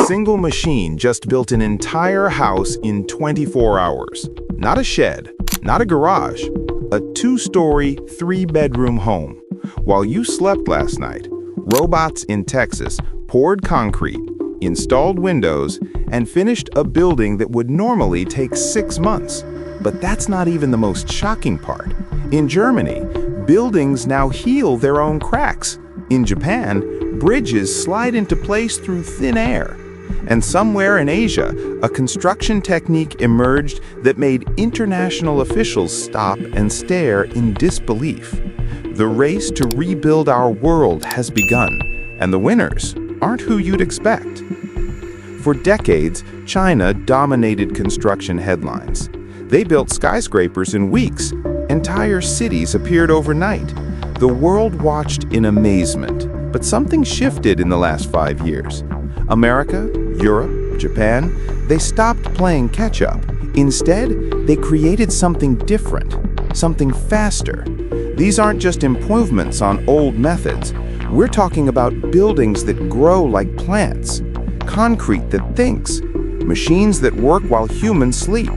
single machine just built an entire house in 24 hours. Not a shed, not a garage, a 2-story, 3-bedroom home. While you slept last night, robots in Texas poured concrete, installed windows, and finished a building that would normally take 6 months. But that's not even the most shocking part. In Germany, buildings now heal their own cracks. In Japan, bridges slide into place through thin air. And somewhere in Asia, a construction technique emerged that made international officials stop and stare in disbelief. The race to rebuild our world has begun, and the winners aren't who you'd expect. For decades, China dominated construction headlines. They built skyscrapers in weeks. Entire cities appeared overnight. The world watched in amazement, but something shifted in the last 5 years. America, Europe, Japan, they stopped playing catch-up. Instead, they created something different, something faster. These aren't just improvements on old methods. We're talking about buildings that grow like plants, concrete that thinks, machines that work while humans sleep.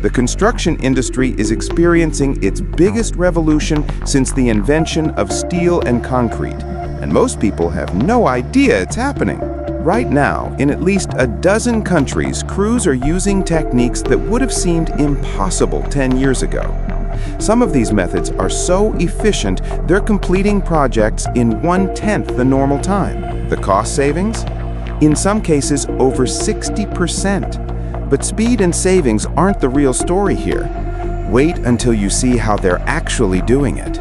The construction industry is experiencing its biggest revolution since the invention of steel and concrete, and most people have no idea it's happening. Right now, in at least a dozen countries, crews are using techniques that would have seemed impossible 10 years ago. Some of these methods are so efficient, they're completing projects in 1/10 the normal time. The cost savings? In some cases, over 60%. But speed and savings aren't the real story here. Wait until you see how they're actually doing it.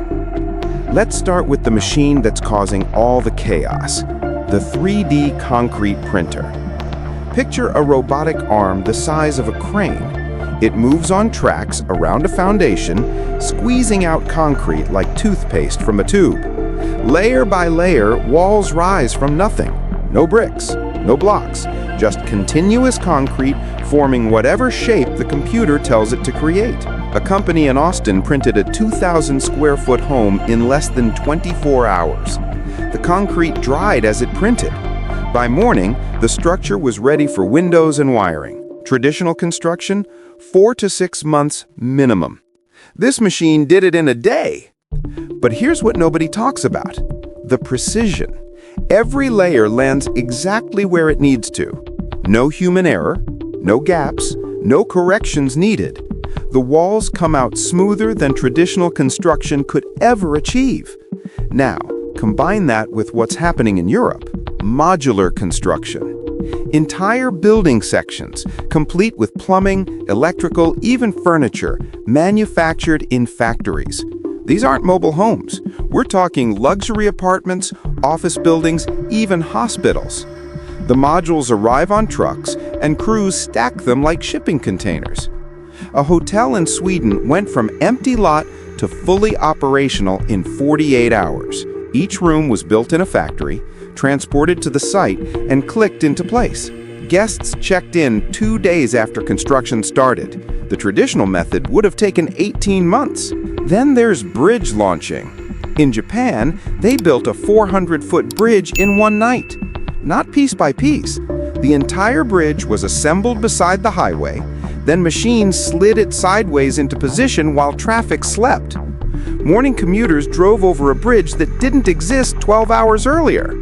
Let's start with the machine that's causing all the chaos, the 3D concrete printer. Picture a robotic arm the size of a crane. It moves on tracks around a foundation, squeezing out concrete like toothpaste from a tube. Layer by layer, walls rise from nothing. No bricks, no blocks, just continuous concrete forming whatever shape the computer tells it to create. A company in Austin printed a 2,000 square foot home in less than 24 hours. The concrete dried as it printed. By morning, the structure was ready for windows and wiring. Traditional construction, 4 to 6 months minimum. This machine did it in a day. But here's what nobody talks about: the precision. Every layer lands exactly where it needs to. No human error, no gaps, no corrections needed. The walls come out smoother than traditional construction could ever achieve. Now, combine that with what's happening in Europe: modular construction. Entire building sections, complete with plumbing, electrical, even furniture, manufactured in factories. These aren't mobile homes. We're talking luxury apartments, office buildings, even hospitals. The modules arrive on trucks, and crews stack them like shipping containers. A hotel in Sweden went from empty lot to fully operational in 48 hours. Each room was built in a factory, transported to the site, and clicked into place. Guests checked in 2 days after construction started. The traditional method would have taken 18 months. Then there's bridge launching. In Japan, they built a 400-foot bridge in one night. Not piece by piece. The entire bridge was assembled beside the highway, then machines slid it sideways into position while traffic slept. Morning commuters drove over a bridge that didn't exist 12 hours earlier.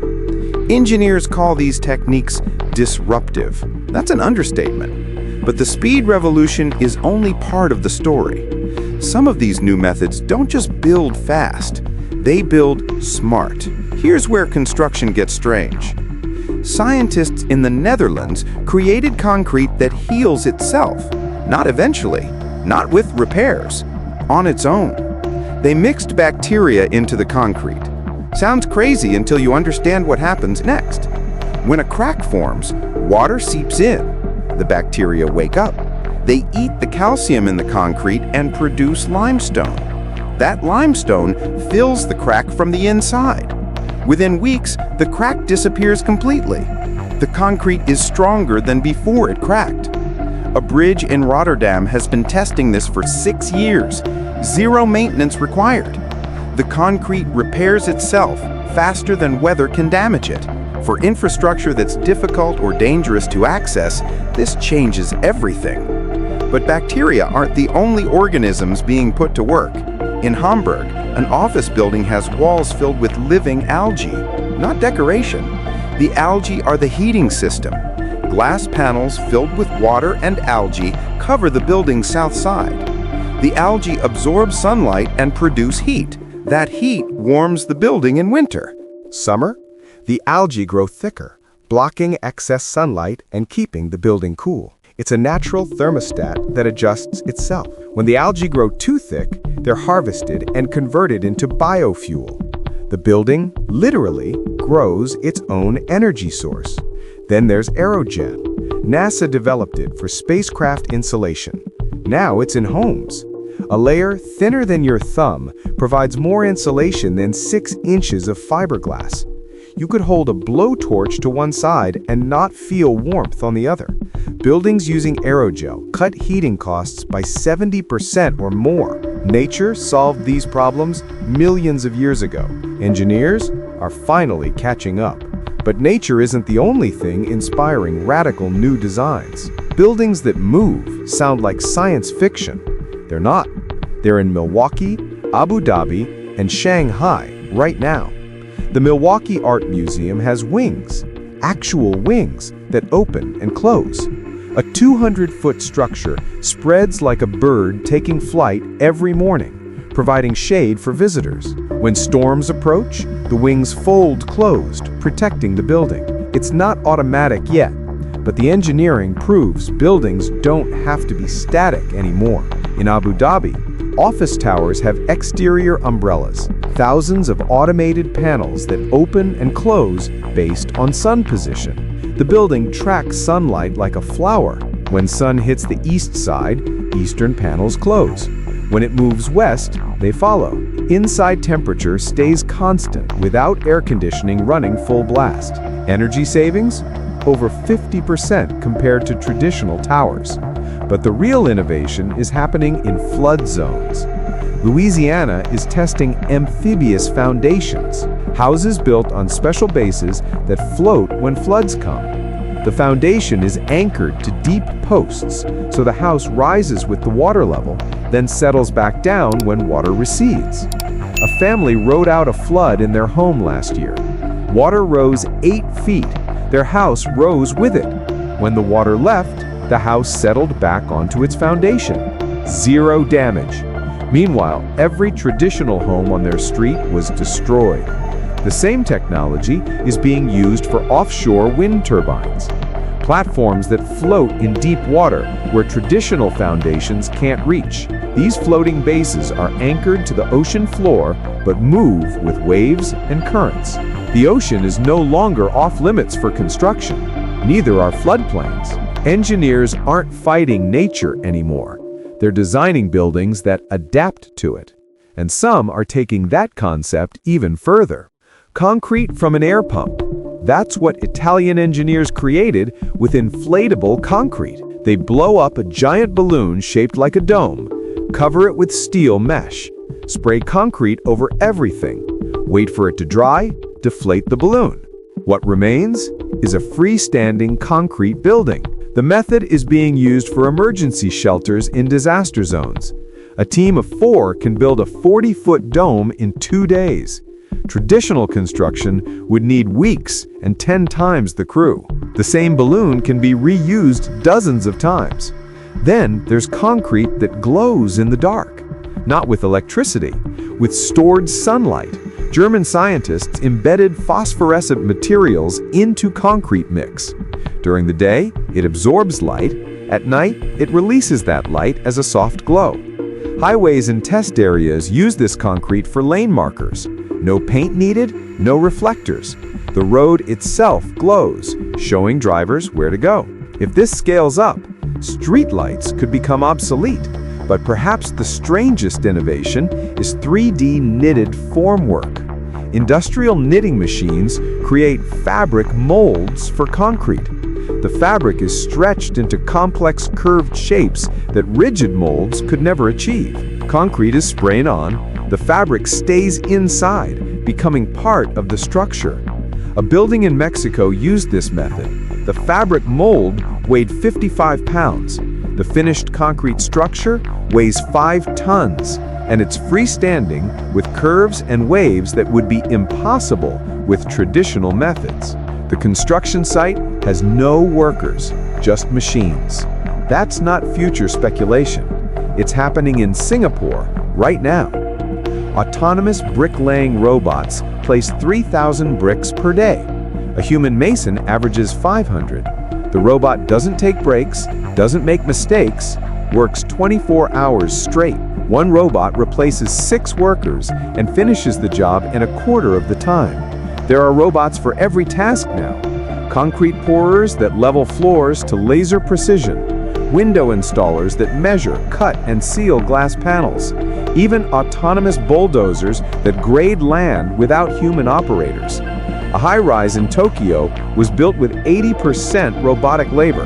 Engineers call these techniques disruptive. That's an understatement. But the speed revolution is only part of the story. Some of these new methods don't just build fast, they build smart. Here's where construction gets strange. Scientists in the Netherlands created concrete that heals itself, not eventually, not with repairs, on its own. They mixed bacteria into the concrete. Sounds crazy until you understand what happens next. When a crack forms, water seeps in. The bacteria wake up. They eat the calcium in the concrete and produce limestone. That limestone fills the crack from the inside. Within weeks, the crack disappears completely. The concrete is stronger than before it cracked. A bridge in Rotterdam has been testing this for 6 years. 0 maintenance required. The concrete repairs itself faster than weather can damage it. For infrastructure that's difficult or dangerous to access, this changes everything. But bacteria aren't the only organisms being put to work. In Hamburg, an office building has walls filled with living algae, not decoration. The algae are the heating system. Glass panels filled with water and algae cover the building's south side. The algae absorb sunlight and produce heat. That heat warms the building in winter. Summer, the algae grow thicker, blocking excess sunlight and keeping the building cool. It's a natural thermostat that adjusts itself. When the algae grow too thick, they're harvested and converted into biofuel. The building literally grows its own energy source. Then there's aerogen. NASA developed it for spacecraft insulation. Now it's in homes. A layer thinner than your thumb provides more insulation than 6 inches of fiberglass. You could hold a blowtorch to one side and not feel warmth on the other. Buildings using aerogel cut heating costs by 70% or more. Nature solved these problems millions of years ago. Engineers are finally catching up. But nature isn't the only thing inspiring radical new designs. Buildings that move sound like science fiction. They're not. They're in Milwaukee, Abu Dhabi, and Shanghai right now. The Milwaukee Art Museum has wings, actual wings, that open and close. A 200-foot structure spreads like a bird taking flight every morning, providing shade for visitors. When storms approach, the wings fold closed, protecting the building. It's not automatic yet, but the engineering proves buildings don't have to be static anymore. In Abu Dhabi, office towers have exterior umbrellas, thousands of automated panels that open and close based on sun position. The building tracks sunlight like a flower. When sun hits the east side, eastern panels close. When it moves west, they follow. Inside temperature stays constant without air conditioning running full blast. Energy savings? Over 50% compared to traditional towers. But the real innovation is happening in flood zones. Louisiana is testing amphibious foundations, houses built on special bases that float when floods come. The foundation is anchored to deep posts, so the house rises with the water level, then settles back down when water recedes. A family rode out a flood in their home last year. Water rose 8 feet. Their house rose with it. When the water left, the house settled back onto its foundation. 0 damage. Meanwhile, every traditional home on their street was destroyed. The same technology is being used for offshore wind turbines, platforms that float in deep water where traditional foundations can't reach. These floating bases are anchored to the ocean floor but move with waves and currents. The ocean is no longer off limits for construction. Neither are floodplains. Engineers aren't fighting nature anymore. They're designing buildings that adapt to it. And some are taking that concept even further. Concrete from an air pump. That's what Italian engineers created with inflatable concrete. They blow up a giant balloon shaped like a dome, cover it with steel mesh, spray concrete over everything, wait for it to dry, deflate the balloon. What remains is a freestanding concrete building. The method is being used for emergency shelters in disaster zones. A team of 4 can build a 40-foot dome in 2 days. Traditional construction would need weeks and 10 times the crew. The same balloon can be reused dozens of times. Then there's concrete that glows in the dark, not with electricity, with stored sunlight. German scientists embedded phosphorescent materials into concrete mix. During the day, it absorbs light. At night, it releases that light as a soft glow. Highways and test areas use this concrete for lane markers. No paint needed, no reflectors. The road itself glows, showing drivers where to go. If this scales up, streetlights could become obsolete. But perhaps the strangest innovation is 3D knitted formwork. Industrial knitting machines create fabric molds for concrete. The fabric is stretched into complex curved shapes that rigid molds could never achieve. Concrete is sprayed on. The fabric stays inside, becoming part of the structure. A building in Mexico used this method. The fabric mold weighed 55 pounds. The finished concrete structure weighs 5 tons, and it's freestanding with curves and waves that would be impossible with traditional methods. The construction site has no workers, just machines. That's not future speculation. It's happening in Singapore right now. Autonomous bricklaying robots place 3,000 bricks per day. A human mason averages 500. The robot doesn't take breaks, doesn't make mistakes, works 24 hours straight. One robot replaces 6 workers and finishes the job in a quarter of the time. There are robots for every task now. Concrete pourers that level floors to laser precision. Window installers that measure, cut, and seal glass panels. Even autonomous bulldozers that grade land without human operators. A high-rise in Tokyo was built with 80% robotic labor.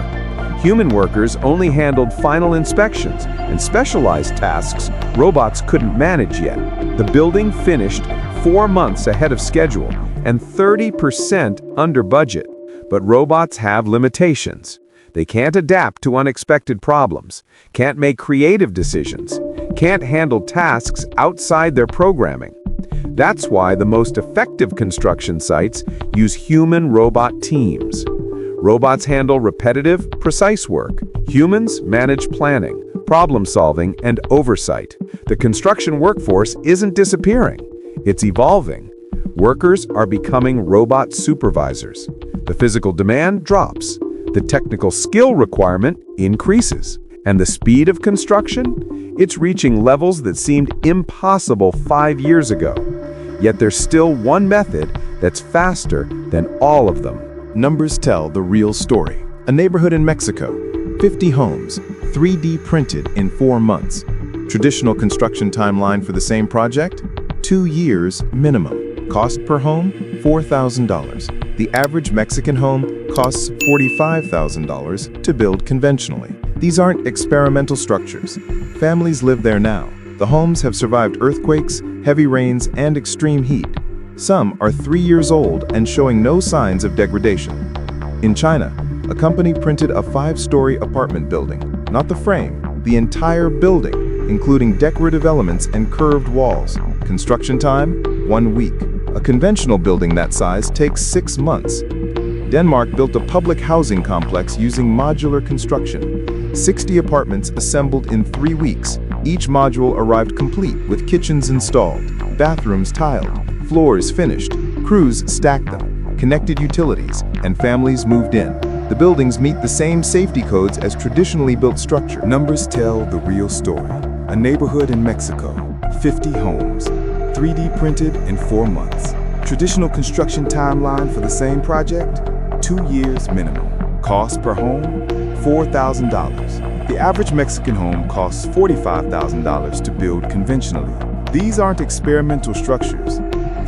Human workers only handled final inspections and specialized tasks robots couldn't manage yet. The building finished 4 months ahead of schedule and 30% under budget. But robots have limitations. They can't adapt to unexpected problems, can't make creative decisions, can't handle tasks outside their programming. That's why the most effective construction sites use human-robot teams. Robots handle repetitive, precise work. Humans manage planning, problem-solving, and oversight. The construction workforce isn't disappearing. It's evolving. Workers are becoming robot supervisors. The physical demand drops. The technical skill requirement increases. And the speed of construction? It's reaching levels that seemed impossible 5 years ago. Yet there's still one method that's faster than all of them. Numbers tell the real story. A neighborhood in Mexico, 50 homes, 3D printed in 4 months. Traditional construction timeline for the same project? 2 years minimum. Cost per home? $4,000. The average Mexican home costs $45,000 to build conventionally. These aren't experimental structures. Families live there now. The homes have survived earthquakes, heavy rains, and extreme heat. Some are 3 years old and showing no signs of degradation. In China, a company printed a 5-story apartment building, not the frame, the entire building, including decorative elements and curved walls. Construction time, 1 week. A conventional building that size takes 6 months. Denmark built a public housing complex using modular construction. 60 apartments assembled in 3 weeks. Each module arrived complete with kitchens installed, bathrooms tiled, floors finished. Crews stacked them, connected utilities, and families moved in. The buildings meet the same safety codes as traditionally built structures. Numbers tell the real story. A neighborhood in Mexico, 50 homes, 3D printed in 4 months. Traditional construction timeline for the same project? 2 years minimum. Cost per home? $4,000. The average Mexican home costs $45,000 to build conventionally. These aren't experimental structures.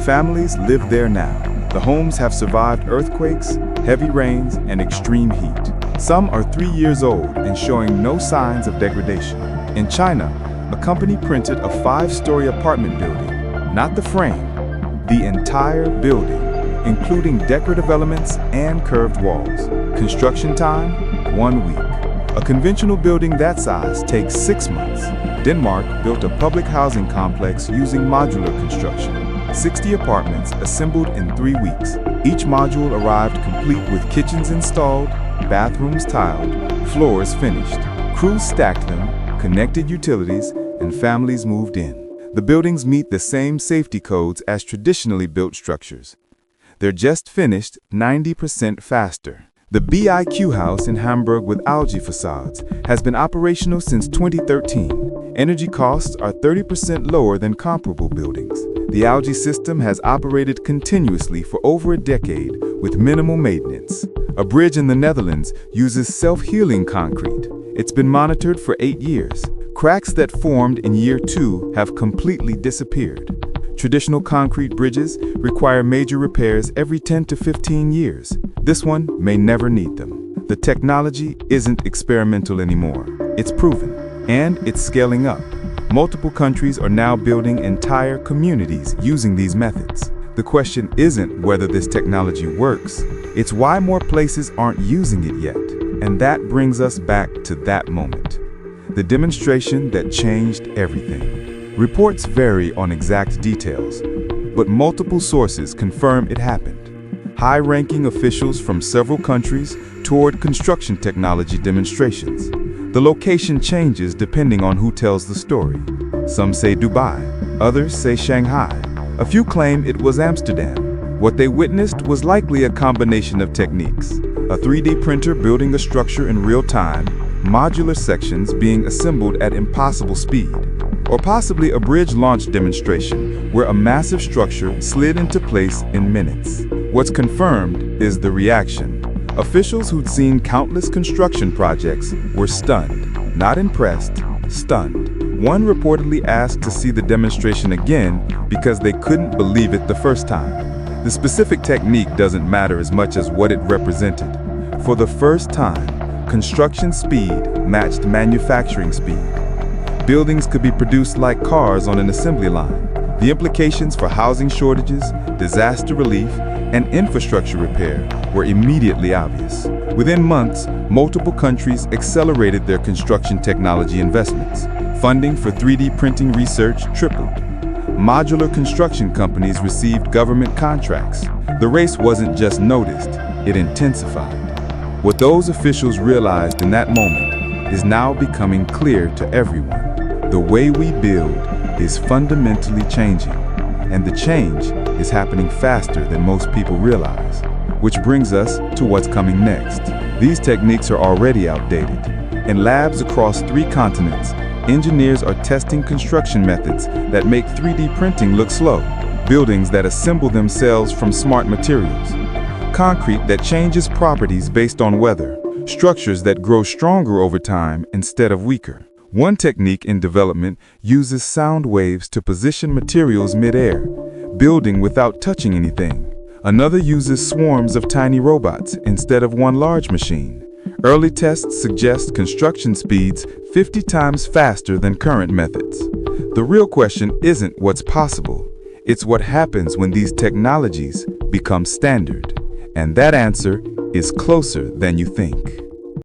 Families live there now. The homes have survived earthquakes, heavy rains, and extreme heat. Some are 3 years old and showing no signs of degradation. In China, a company printed a 5-story apartment building, not the frame, the entire building, including decorative elements and curved walls. Construction time, 1 week. A conventional building that size takes 6 months. Denmark built a public housing complex using modular construction. 60 apartments assembled in 3 weeks. Each module arrived complete with kitchens installed, bathrooms tiled, floors finished. Crews stacked them, connected utilities, and families moved in. The buildings meet the same safety codes as traditionally built structures. They're just finished 90% faster. The BIQ house in Hamburg with algae facades has been operational since 2013. Energy costs are 30% lower than comparable buildings. The algae system has operated continuously for over a decade with minimal maintenance. A bridge in the Netherlands uses self-healing concrete. It's been monitored for 8 years. Cracks that formed in year 2 have completely disappeared. Traditional concrete bridges require major repairs every 10 to 15 years. This one may never need them. The technology isn't experimental anymore. It's proven, and it's scaling up. Multiple countries are now building entire communities using these methods. The question isn't whether this technology works, it's why more places aren't using it yet. And that brings us back to that moment. The demonstration that changed everything. Reports vary on exact details, but multiple sources confirm it happened. High-ranking officials from several countries toured construction technology demonstrations. The location changes depending on who tells the story. Some say Dubai, others say Shanghai. A few claim it was Amsterdam. What they witnessed was likely a combination of techniques. A 3D printer building a structure in real time, modular sections being assembled at impossible speed, or possibly a bridge launch demonstration where a massive structure slid into place in minutes. What's confirmed is the reaction. Officials who'd seen countless construction projects were stunned, not impressed, stunned. One reportedly asked to see the demonstration again because they couldn't believe it the first time. The specific technique doesn't matter as much as what it represented. For the first time, construction speed matched manufacturing speed. Buildings could be produced like cars on an assembly line. The implications for housing shortages, disaster relief, and infrastructure repair were immediately obvious. Within months, multiple countries accelerated their construction technology investments. Funding for 3D printing research tripled. Modular construction companies received government contracts. The race wasn't just noticed, it intensified. What those officials realized in that moment is now becoming clear to everyone. The way we build is fundamentally changing, and the change is happening faster than most people realize. Which brings us to what's coming next. These techniques are already outdated. In labs across 3 continents, engineers are testing construction methods that make 3D printing look slow, buildings that assemble themselves from smart materials, concrete that changes properties based on weather, structures that grow stronger over time instead of weaker. One technique in development uses sound waves to position materials mid-air, building without touching anything. Another uses swarms of tiny robots instead of one large machine. Early tests suggest construction speeds 50 times faster than current methods. The real question isn't what's possible, it's what happens when these technologies become standard. And that answer is closer than you think.